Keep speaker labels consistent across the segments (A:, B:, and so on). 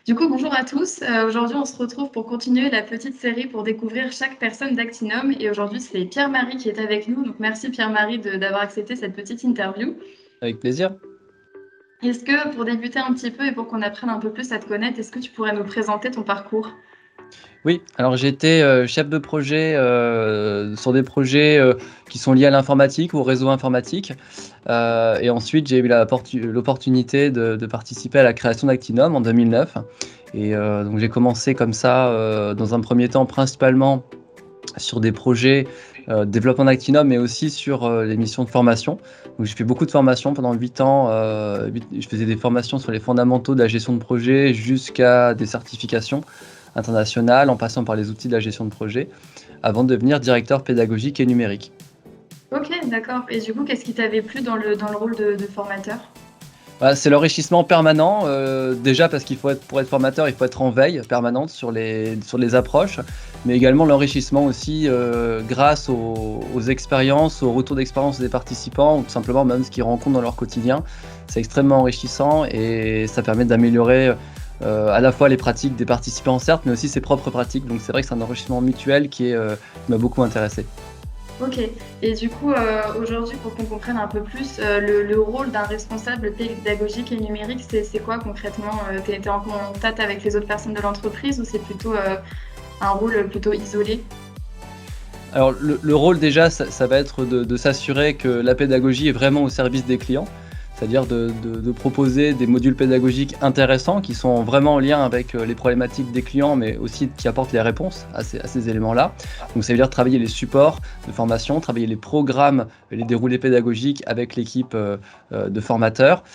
A: Du coup, bonjour à tous. Aujourd'hui, on se retrouve pour continuer la petite série pour découvrir chaque personne d'Actinum. Et aujourd'hui, c'est Pierre-Marie qui est avec nous. Donc, merci Pierre-Marie d'avoir accepté cette petite interview.
B: Avec plaisir.
A: Est-ce que, pour débuter un petit peu et pour qu'on apprenne un peu plus à te connaître, est-ce que tu pourrais nous présenter ton parcours?
B: Oui, alors j'ai été chef de projet sur des projets qui sont liés à l'informatique, au réseau informatique. Et ensuite, j'ai eu l'opportunité de participer à la création d'Actinum en 2009. Et donc j'ai commencé comme ça, dans un premier temps, principalement sur des projets de développement d'Actinum, mais aussi sur les missions de formation. Donc j'ai fait beaucoup de formations pendant 8 ans. Je faisais des formations sur les fondamentaux de la gestion de projet jusqu'à des certifications internationales, en passant par les outils de la gestion de projet, avant de devenir directeur pédagogique et numérique.
A: Ok, d'accord. Et du coup, qu'est-ce qui t'avait plu dans le rôle de formateur?
B: Voilà, c'est l'enrichissement permanent, déjà parce pour être formateur, il faut être en veille permanente sur les approches, mais également l'enrichissement aussi grâce aux expériences, aux retours d'expérience des participants, ou tout simplement même ce qu'ils rencontrent dans leur quotidien. C'est extrêmement enrichissant et ça permet d'améliorer à la fois les pratiques des participants, certes, mais aussi ses propres pratiques. Donc c'est vrai que c'est un enrichissement mutuel qui m'a beaucoup intéressé.
A: Ok. Et du coup, aujourd'hui, pour qu'on comprenne un peu plus, le rôle d'un responsable pédagogique et numérique, c'est quoi concrètement? T'es en contact avec les autres personnes de l'entreprise ou c'est plutôt un rôle plutôt isolé?
B: Alors le rôle déjà, ça va être de s'assurer que la pédagogie est vraiment au service des clients, c'est-à-dire de proposer des modules pédagogiques intéressants qui sont vraiment en lien avec les problématiques des clients, mais aussi qui apportent les réponses à ces éléments-là. Donc ça veut dire travailler les supports de formation, travailler les programmes, les déroulés pédagogiques avec l'équipe de formateurs,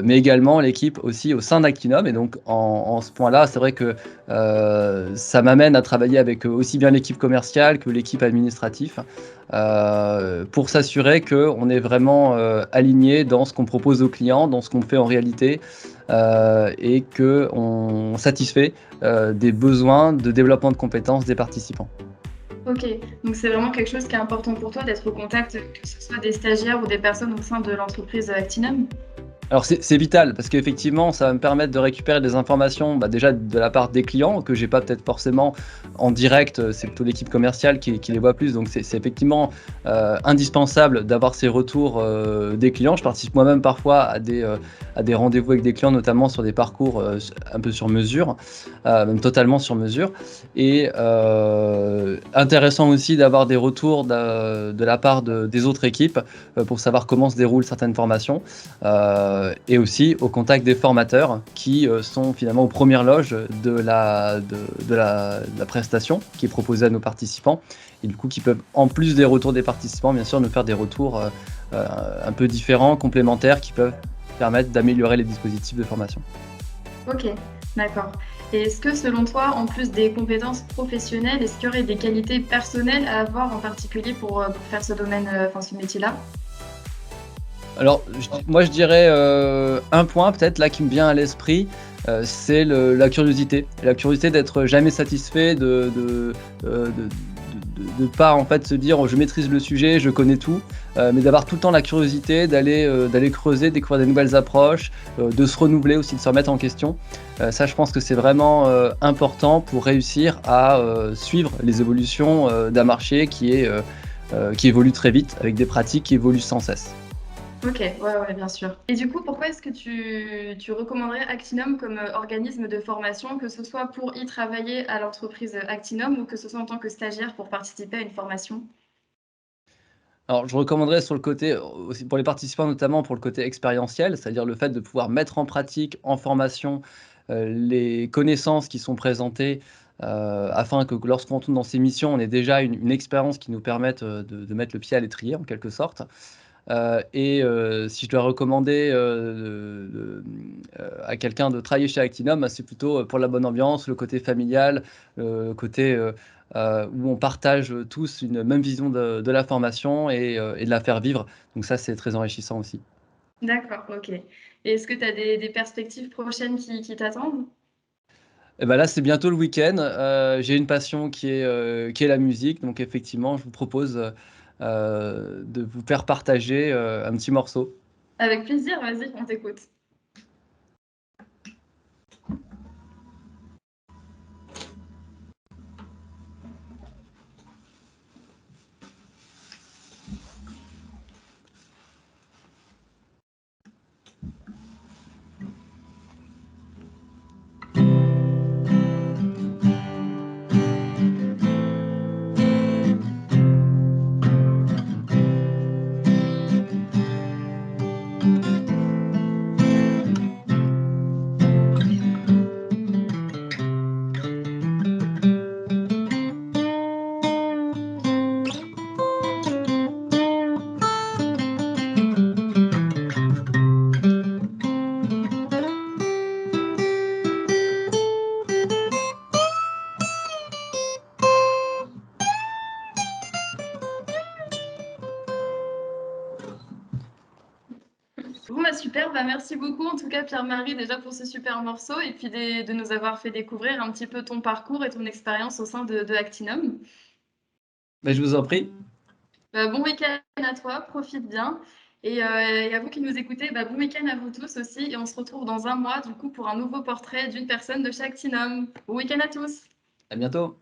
B: mais également l'équipe aussi au sein d'Actinum. Et donc en ce point-là, c'est vrai que ça m'amène à travailler avec aussi bien l'équipe commerciale que l'équipe administrative pour s'assurer qu'on est vraiment aligné dans ce qu'on propose aux clients, dans ce qu'on fait en réalité et qu'on satisfait des besoins de développement de compétences des participants.
A: Ok, donc c'est vraiment quelque chose qui est important pour toi d'être au contact, que ce soit des stagiaires ou des personnes au sein de l'entreprise Actinum?
B: Alors c'est vital parce qu'effectivement ça va me permettre de récupérer des informations déjà de la part des clients que j'ai pas peut-être forcément en direct, c'est plutôt l'équipe commerciale qui les voit plus, donc c'est effectivement indispensable d'avoir ces retours des clients. Je participe moi-même parfois à des rendez-vous avec des clients, notamment sur des parcours un peu sur mesure, même totalement sur mesure. Et intéressant aussi d'avoir des retours de la part des autres équipes pour savoir comment se déroulent certaines formations. Et aussi au contact des formateurs qui sont finalement aux premières loges de la prestation qui est proposée à nos participants et du coup qui peuvent, en plus des retours des participants, bien sûr, nous faire des retours un peu différents, complémentaires, qui peuvent permettre d'améliorer les dispositifs de formation.
A: Ok, d'accord. Et est-ce que selon toi, en plus des compétences professionnelles, est-ce qu'il y aurait des qualités personnelles à avoir en particulier pour faire ce domaine, enfin ce métier-là?
B: Alors, moi, je dirais un point peut-être là qui me vient à l'esprit, c'est la curiosité. La curiosité d'être jamais satisfait, de pas en fait se dire oh, je maîtrise le sujet, je connais tout, mais d'avoir tout le temps la curiosité d'aller creuser, découvrir des nouvelles approches, de se renouveler aussi, de se remettre en question. Ça, je pense que c'est vraiment important pour réussir à suivre les évolutions d'un marché qui évolue très vite avec des pratiques qui évoluent sans cesse.
A: Ok, ouais, ouais, bien sûr. Et du coup, pourquoi est-ce que tu recommanderais Actinum comme organisme de formation, que ce soit pour y travailler à l'entreprise Actinum ou que ce soit en tant que stagiaire pour participer à une formation?
B: Alors, je recommanderais sur le côté, aussi pour les participants, notamment pour le côté expérientiel, c'est-à-dire le fait de pouvoir mettre en pratique, en formation, les connaissances qui sont présentées, afin que lorsqu'on retourne dans ces missions, on ait déjà une expérience qui nous permette, de mettre le pied à l'étrier en quelque sorte. Si je dois recommander, à quelqu'un de travailler chez Actinum, c'est plutôt, pour la bonne ambiance, le côté familial, le côté, où on partage, tous une même vision de la formation et de la faire vivre. Donc ça, c'est très enrichissant aussi.
A: D'accord, ok. Et est-ce que tu as des perspectives prochaines qui t'attendent?
B: Et bah, là, c'est bientôt le week-end, j'ai une passion qui est la musique, donc effectivement, je vous propose, de vous faire partager, un petit morceau.
A: Avec plaisir, vas-y, on t'écoute. super, bah, merci beaucoup en tout cas Pierre-Marie déjà pour ce super morceau et puis de nous avoir fait découvrir un petit peu ton parcours et ton expérience au sein de Actinum.
B: Mais je vous en prie.
A: Bon week-end à toi, profite bien. Et à vous qui nous écoutez, bon week-end à vous tous aussi. Et on se retrouve dans un mois du coup pour un nouveau portrait d'une personne de chez Actinum. Bon week-end à tous!
B: À bientôt.